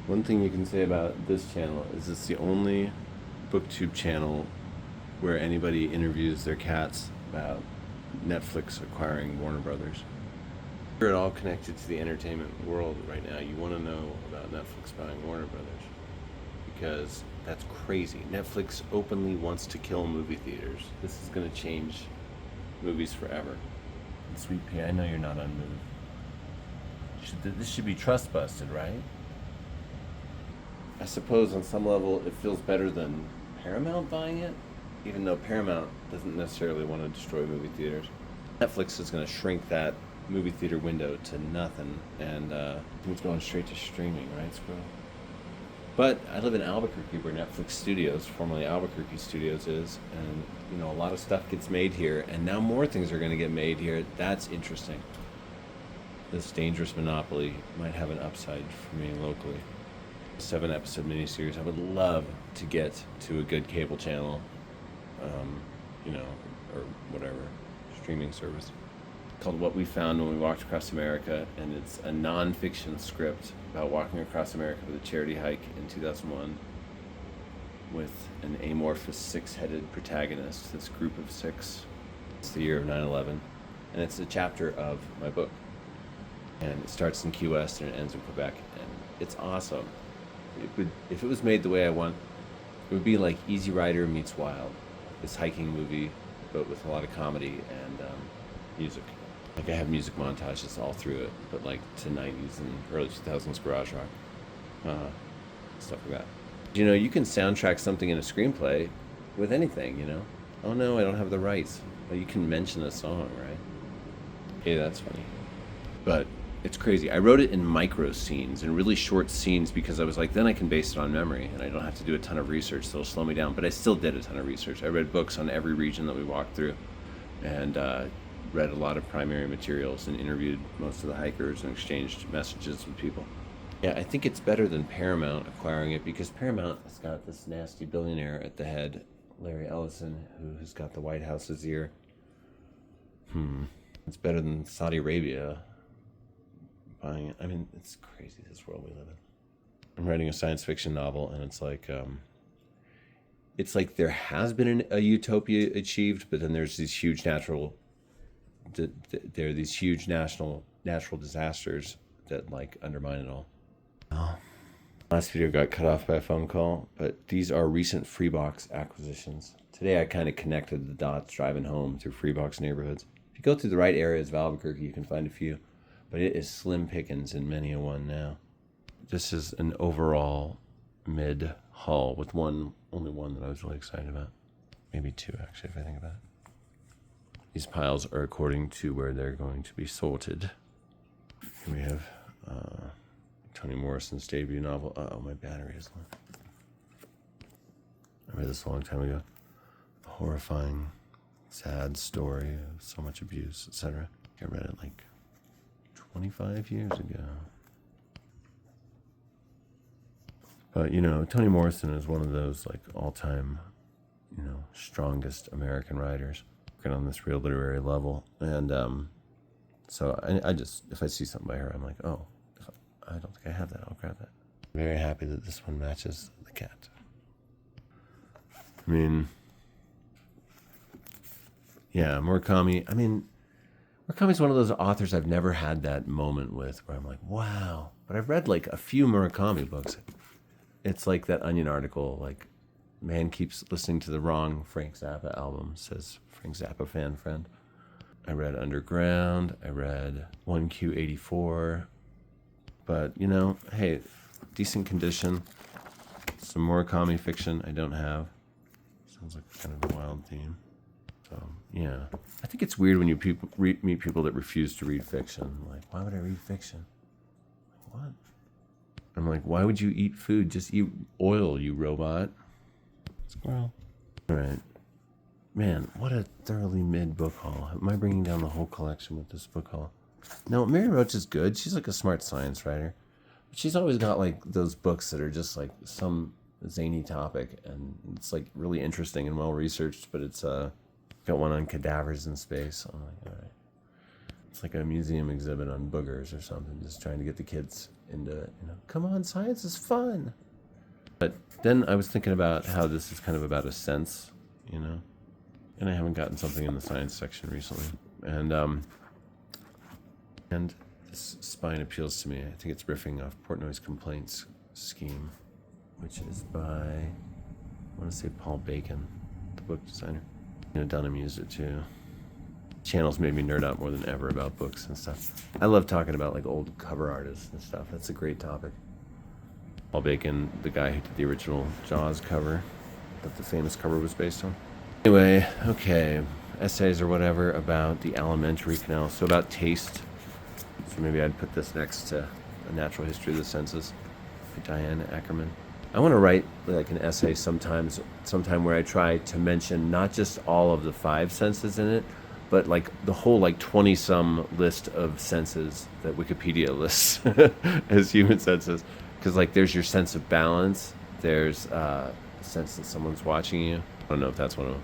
One thing you can say about this channel is it's the only booktube channel where anybody interviews their cats about Netflix acquiring Warner Brothers. We're all connected to the entertainment world right now. You want to know about Netflix buying Warner Brothers because that's crazy. Netflix openly wants to kill movie theaters. This is going to change movies forever. Sweet Pea, I know you're not unmoved. This should be trust busted, right? I suppose on some level it feels better than Paramount buying it, even though Paramount doesn't necessarily want to destroy movie theaters. Netflix is going to shrink that movie theater window to nothing, and it's going straight to streaming, right, Squirrel? But I live in Albuquerque, where Netflix Studios, formerly Albuquerque Studios, is, and a lot of stuff gets made here, and now more things are going to get made here. That's interesting. This dangerous monopoly might have an upside for me locally. 7-episode miniseries. I would love to get to a good cable channel, or whatever, streaming service, called What We Found When We Walked Across America, and it's a non-fiction script about walking across America with a charity hike in 2001 with an amorphous six-headed protagonist, this group of six. It's the year of 9/11, and it's a chapter of my book. And it starts in Key West and it ends in Quebec, and it's awesome. If it was made the way I want, it would be like Easy Rider meets Wild, this hiking movie, but with a lot of comedy and music. Like I have music montages all through it, but like to 90s and early 2000s garage rock, stuff like that. You can soundtrack something in a screenplay with anything. Oh no, I don't have the rights. Well, you can mention a song, right? Hey, that's funny. But it's crazy. I wrote it in micro scenes, in really short scenes, because I was like, then I can base it on memory, and I don't have to do a ton of research, so it'll slow me down. But I still did a ton of research. I read books on every region that we walked through, and read a lot of primary materials, and interviewed most of the hikers, and exchanged messages with people. Yeah, I think it's better than Paramount acquiring it, because Paramount has got this nasty billionaire at the head, Larry Ellison, who has got the White House's ear. It's better than Saudi Arabia buying it. I mean, it's crazy, this world we live in. I'm writing a science fiction novel, and it's like there has been a utopia achieved, but then there's these huge natural disasters that like undermine it all. Last video got cut off by a phone call, but these are recent Freebox acquisitions. Today I kind of connected the dots driving home through Freebox neighborhoods. If you go through the right areas of Albuquerque, you can find a few, but it is slim pickings in many a one now. This is an overall mid haul with only one that I was really excited about. Maybe two, actually, if I think about it. These piles are according to where they're going to be sorted. Here we have Toni Morrison's debut novel. Uh-oh, my battery is low. I read this a long time ago. A horrifying, sad story of so much abuse, etc. I read it like 25 years ago. But, Toni Morrison is one of those like all-time, strongest American writers working on this real literary level. And so I just, if I see something by her, I'm like, oh, I don't think I have that. I'll grab that. I'm very happy that this one matches the cat. I mean, yeah, Murakami. Murakami's one of those authors I've never had that moment with where I'm like, wow. But I've read like a few Murakami books. It's like that Onion article, like, man keeps listening to the wrong Frank Zappa album, says Frank Zappa fan friend. I read Underground. I read 1Q84. But, hey, decent condition. Some Murakami fiction I don't have. Sounds like kind of a wild theme. So, yeah. I think it's weird when you meet people that refuse to read fiction. Like, why would I read fiction? Like, what? I'm like, why would you eat food? Just eat oil, you robot. Squirrel. All right. Man, what a thoroughly mid book haul. Am I bringing down the whole collection with this book haul? No, Mary Roach is good. She's like a smart science writer. But she's always got like those books that are just like some zany topic. And it's like really interesting and well researched. But it's got one on cadavers in space. I'm like, all right. It's like a museum exhibit on boogers or something. Just trying to get the kids into, come on, science is fun. But then I was thinking about how this is kind of about a sense, and I haven't gotten something in the science section recently. And this spine appeals to me. I think it's riffing off Portnoy's Complaints scheme, which is by, I want to say Paul Bacon, the book designer. Dunham used it too. Channels made me nerd out more than ever about books and stuff. I love talking about like old cover artists and stuff. That's a great topic. Paul Bacon, the guy who did the original Jaws cover that the famous cover was based on. Anyway, okay, essays or whatever about the alimentary canal. So about taste. So maybe I'd put this next to A Natural History of the Senses by Diane Ackerman. I want to write like an essay sometime where I try to mention not just all of the 5 senses in it, but like the whole like 20-some list of senses that Wikipedia lists as human senses. Because like there's your sense of balance, there's a sense that someone's watching you. I don't know if that's one of them.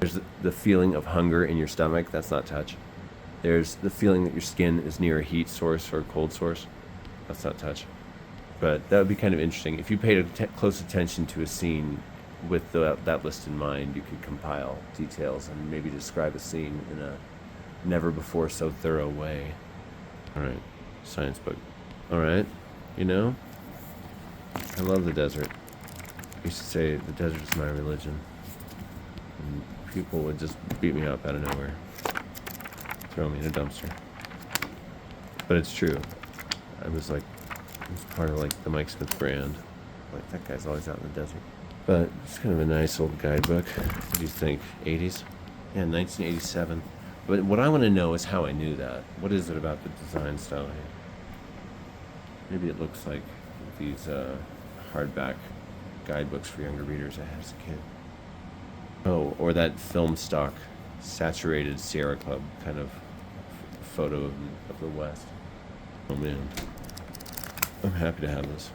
There's the feeling of hunger in your stomach. That's not touch. There's the feeling that your skin is near a heat source or a cold source. That's not touch. But that would be kind of interesting. If you paid close attention to a scene with that list in mind, you could compile details and maybe describe a scene in a never before so thorough way. All right, science book. All right, I love the desert. I used to say the desert is my religion. And people would just beat me up out of nowhere. Throw me in a dumpster. But it's true. I was part of like the Mike Smith brand. Like that guy's always out in the desert. But it's kind of a nice old guidebook. What do you think? 80s? Yeah, 1987. But what I want to know is how I knew that. What is it about the design style here? Maybe it looks like these hardback guidebooks for younger readers I had as a kid. Oh, or that film stock, saturated Sierra Club kind of photo of the West. Oh man, I'm happy to have this.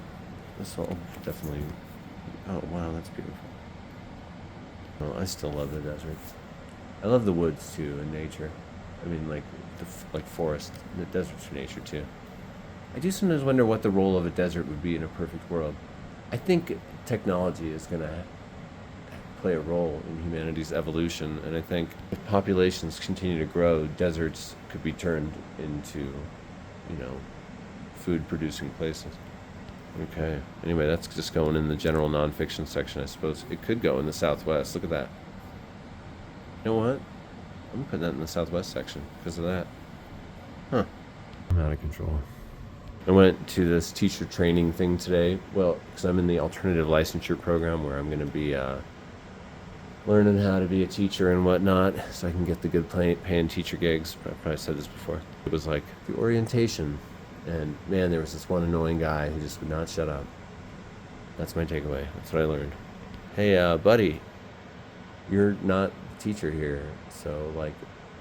This will definitely. Oh wow, that's beautiful. Well, I still love the desert. I love the woods too and nature. I mean, like forest. The desert's for nature too. I do sometimes wonder what the role of a desert would be in a perfect world. I think technology is going to play a role in humanity's evolution, and I think if populations continue to grow, deserts could be turned into, food-producing places. Okay. Anyway, that's just going in the general nonfiction section, I suppose. It could go in the Southwest. Look at that. You know what? I'm putting that in the Southwest section because of that. Huh. I'm out of control. I went to this teacher training thing today. Well, because I'm in the alternative licensure program where I'm going to be learning how to be a teacher and whatnot, so I can get the good paying teacher gigs. I've probably said this before. It was like the orientation, and man, there was this one annoying guy who just would not shut up. That's my takeaway. That's what I learned. Hey, buddy, you're not the teacher here, so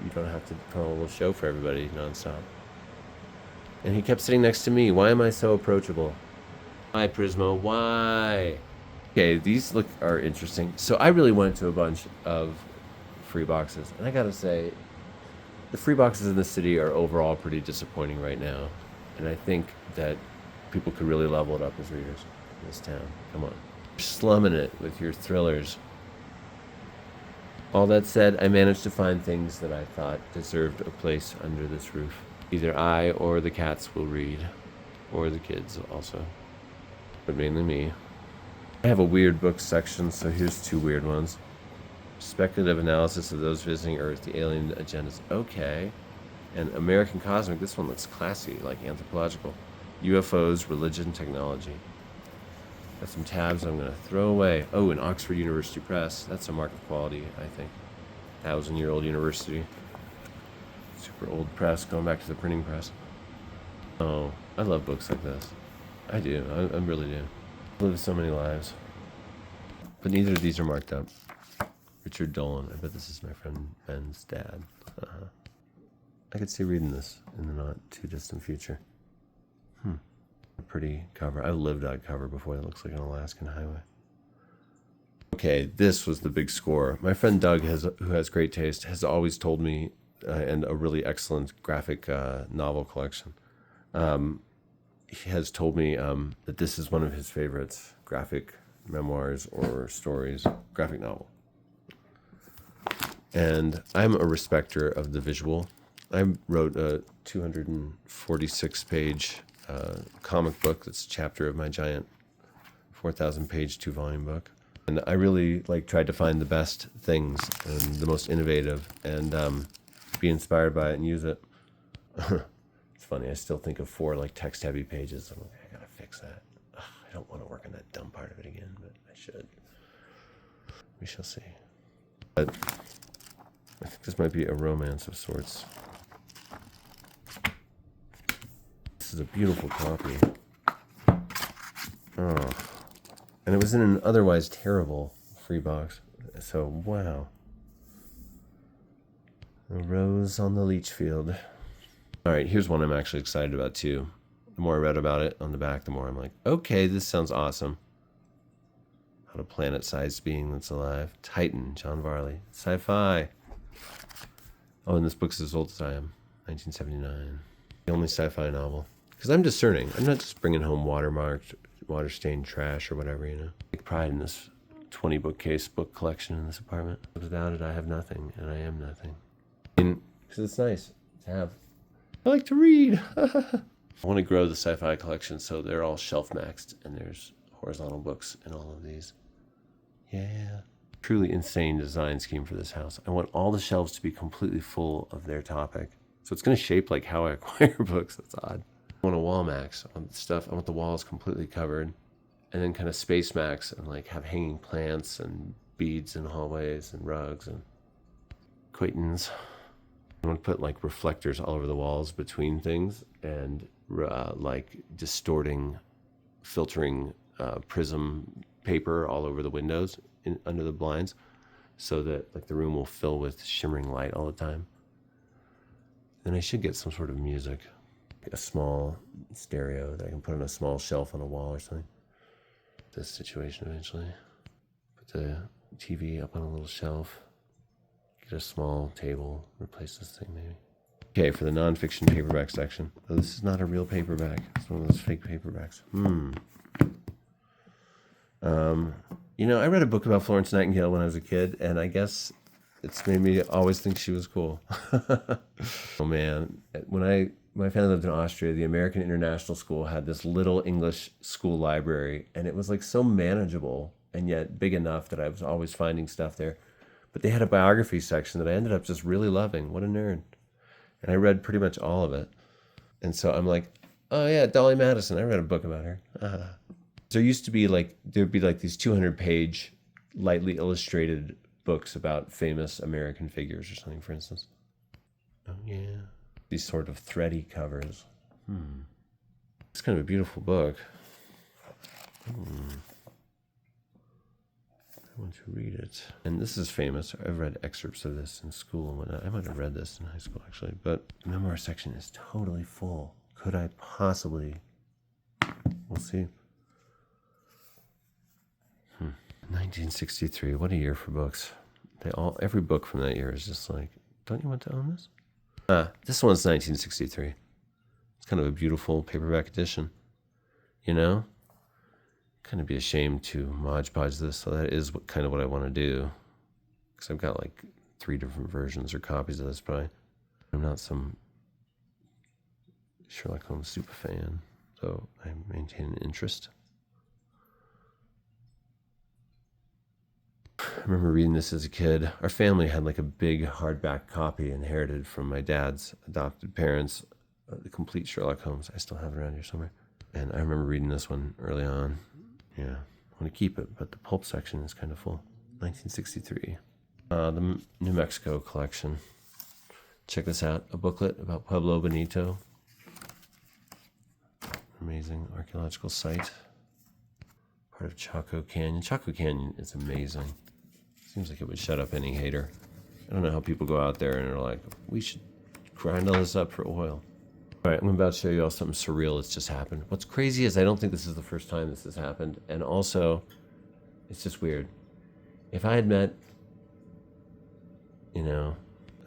you don't have to put on a little show for everybody nonstop. And he kept sitting next to me. Why am I so approachable? Why, Prismo? Why? Okay, these are interesting. So I really went to a bunch of free boxes. And I gotta say, the free boxes in the city are overall pretty disappointing right now. And I think that people could really level it up as readers in this town. Come on. You're slumming it with your thrillers. All that said, I managed to find things that I thought deserved a place under this roof. Either I or the cats will read, or the kids also, but mainly me. I have a weird book section, so here's 2 weird ones. Speculative analysis of those visiting Earth, the alien agendas. Okay. And American Cosmic, this one looks classy, like anthropological. UFOs, religion, technology. Got some tabs I'm going to throw away. Oh, an Oxford University Press. That's a mark of quality, I think. 1,000-year-old university. Super old press, going back to the printing press. Oh, I love books like this. I do. I really do. I live so many lives. But neither of these are marked up. Richard Dolan. I bet this is my friend Ben's dad. I could see reading this in the not too distant future. A pretty cover. I've lived that cover before. That looks like an Alaskan highway. Okay, this was the big score. My friend Doug, who has great taste, has always told me and a really excellent graphic novel collection. he has told me that this is one of his favorites, graphic memoirs or stories, graphic novel. And I'm a respecter of the visual. I wrote a 246-page comic book that's a chapter of my giant 4,000-page 2-volume book. And I really tried to find the best things and the most innovative and be inspired by it and use it. It's funny, I still think of 4 text-heavy pages. I'm like, I gotta fix that. Ugh, I don't want to work on that dumb part of it again, but I should. We shall see. But I think this might be a romance of sorts. This is a beautiful copy. Oh. And it was in an otherwise terrible Freebox. So, wow. A rose on the leach field. All right, here's one I'm actually excited about too. The more I read about it on the back, the more I'm like, okay, this sounds awesome. How to planet-sized being that's alive. Titan, John Varley. Sci-fi. Oh, and this book's as old as I am. 1979. The only sci-fi novel. Because I'm discerning. I'm not just bringing home watermarked, water-stained trash or whatever, you know. I take pride in this 20 bookcase book collection in this apartment. Without it, I have nothing, and I am nothing. Because it's nice to have. I like to read. I want to grow the sci-fi collection so they're all shelf maxed, and there's horizontal books in all of these. Yeah. Truly insane design scheme for this house. I want all the shelves to be completely full of their topic. So it's going to shape like how I acquire books. That's odd. I want a wall max on stuff. I want the walls completely covered, and then kind of space max and have hanging plants and beads in hallways and rugs and quaintance. I want to put reflectors all over the walls between things and distorting, filtering prism paper all over the windows under the blinds, so that the room will fill with shimmering light all the time. Then I should get some sort of music. A small stereo that I can put on a small shelf on a wall or something. This situation eventually. Put the TV up on a little shelf. Get a small table. Replace this thing maybe. Okay, for the nonfiction paperback section. Oh, this is not a real paperback. It's one of those fake paperbacks. I read a book about Florence Nightingale when I was a kid, and I guess it's made me always think she was cool. Oh man, when my family lived in Austria, the American International School had this little English school library, and it was so manageable and yet big enough that I was always finding stuff there. But they had a biography section that I ended up just really loving. What a nerd. And I read pretty much all of it. And so I'm like, oh yeah, Dolly Madison. I read a book about her. There used to be there'd be these 200-page lightly illustrated books about famous American figures or something, for instance. Oh yeah. These sort of thready covers. It's kind of a beautiful book. I want to read it. And this is famous. I've read excerpts of this in school and whatnot. I might have read this in high school, actually. But the memoir section is totally full. Could I possibly? We'll see. 1963. What a year for books. Every book from that year is just don't you want to own this? This one's 1963. It's kind of a beautiful paperback edition. Kind of be ashamed to Mod Podge this, so that is what I want to do. Because I've got 3 different versions or copies of this, but I'm not some Sherlock Holmes super fan, so I maintain an interest. I remember reading this as a kid. Our family had a big hardback copy inherited from my dad's adopted parents, the complete Sherlock Holmes. I still have it around here somewhere. And I remember reading this one early on. Yeah, I want to keep it, but the pulp section is kind of full. 1963. The New Mexico collection. Check this out. A booklet about Pueblo Bonito. Amazing archaeological site. Part of Chaco Canyon. Chaco Canyon is amazing. Seems like it would shut up any hater. I don't know how people go out there and are like, we should grind all this up for oil. All right, I'm about to show you all something surreal that's just happened. What's crazy is I don't think this is the first time this has happened. And also, it's just weird. If I had met, a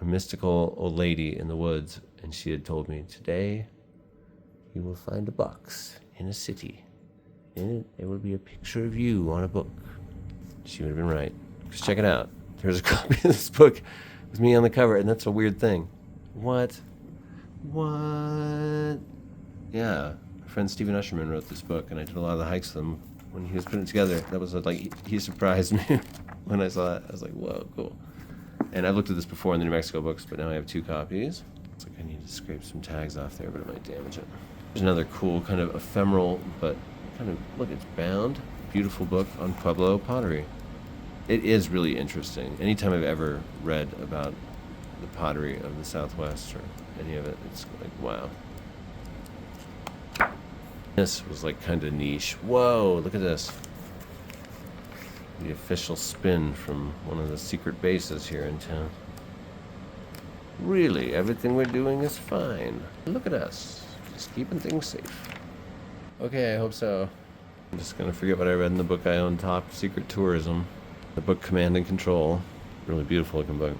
mystical old lady in the woods and she had told me, today you will find a box in a city. In it, there will be a picture of you on a book. She would have been right. Just check it out. There's a copy of this book with me on the cover, and that's a weird thing. What? Yeah, my friend Stephen Usherman wrote this book, and I did a lot of the hikes with him when he was putting it together. That was like, he surprised me when I saw it. I was like, whoa, cool. And I've looked at this before in the New Mexico books, but now I have 2 copies. It's like I need to scrape some tags off there, but it might damage it. There's another cool kind of ephemeral, but kind of, look, it's bound. Beautiful book on Pueblo pottery. It is really interesting. Anytime I've ever read about the pottery of the Southwest or any of it, it's like, wow. This was like kind of niche. Whoa, look at this. The official spin from one of the secret bases here in town. Really, everything we're doing is fine. Look at us, just keeping things safe. Okay, I hope so. I'm just gonna forget what I read in the book I own, Top Secret Tourism. The book Command and Control. Really beautiful looking book.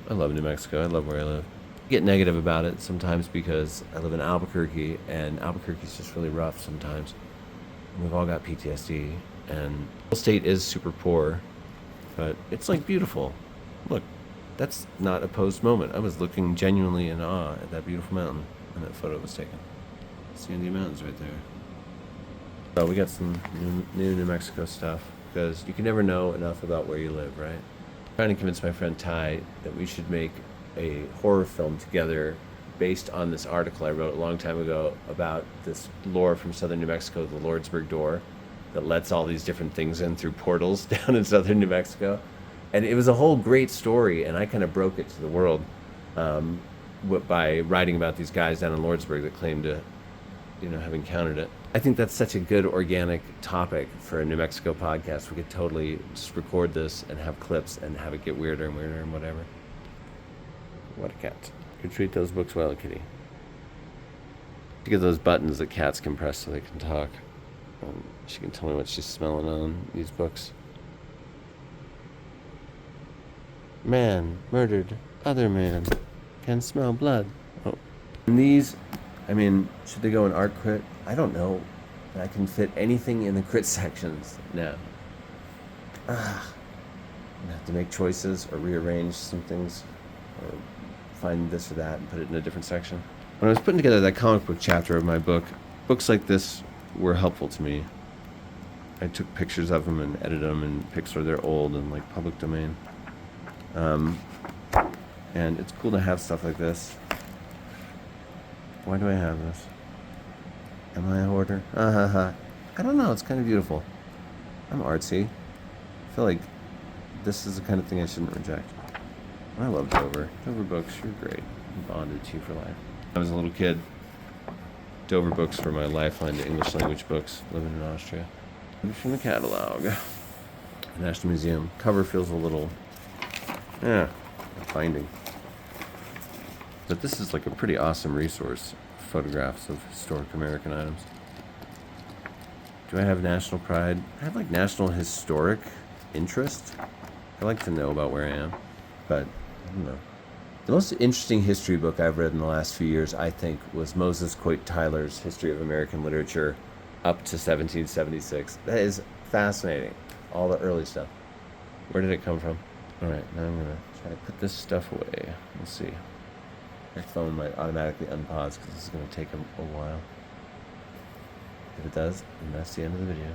I love New Mexico. I love where I live. I get negative about it sometimes because I live in Albuquerque, and Albuquerque's just really rough sometimes. We've all got PTSD, and the state is super poor, but it's like beautiful. Look, that's not a posed moment. I was looking genuinely in awe at that beautiful mountain when that photo was taken. Sandy Mountains right there. So we got some new New Mexico stuff, because you can never know enough about where you live, right? I'm trying to convince my friend Ty that we should make a horror film together based on this article I wrote a long time ago about this lore from southern New Mexico, the Lordsburg Door, that lets all these different things in through portals down in southern New Mexico. And it was a whole great story, and I kind of broke it to the world by writing about these guys down in Lordsburg that claimed to, have encountered it. I think that's such a good organic topic for a New Mexico podcast. We could totally just record this and have clips and have it get weirder and weirder and whatever. What a cat. You treat those books well, kitty. You get those buttons that cats can press so they can talk. She can tell me what she's smelling on these books. Man murdered other man. Can smell blood. Oh. And these, should they go in art crit? I don't know. I can fit anything in the crit sections now. I'm gonna have to make choices or rearrange some things or find this or that and put it in a different section. When I was putting together that comic book chapter of my book, books like this were helpful to me. I took pictures of them and edited them in Pixar. They're old and like public domain. And it's cool to have stuff like this. Why do I have this? Am I a hoarder? I don't know. It's kind of beautiful. I'm artsy. I feel like this is the kind of thing I shouldn't reject. I love Dover. Dover books, you're great. I'm bonded to you for life. When I was a little kid, Dover books were my lifeline to English language books living in Austria. From the catalog. National Museum. Cover feels a little, binding. But this is like a pretty awesome resource. Photographs of historic American items. Do I have national pride? I have like national historic interest. I like to know about where I am, but I don't know. The most interesting history book I've read in the last few years, I think, was Moses Coit Tyler's History of American Literature up to 1776. That is fascinating. All the early stuff. Where did it come from? All right, now I'm gonna try to put this stuff away. We'll see. My phone might automatically unpause because this is going to take a while. If it does, then that's the end of the video.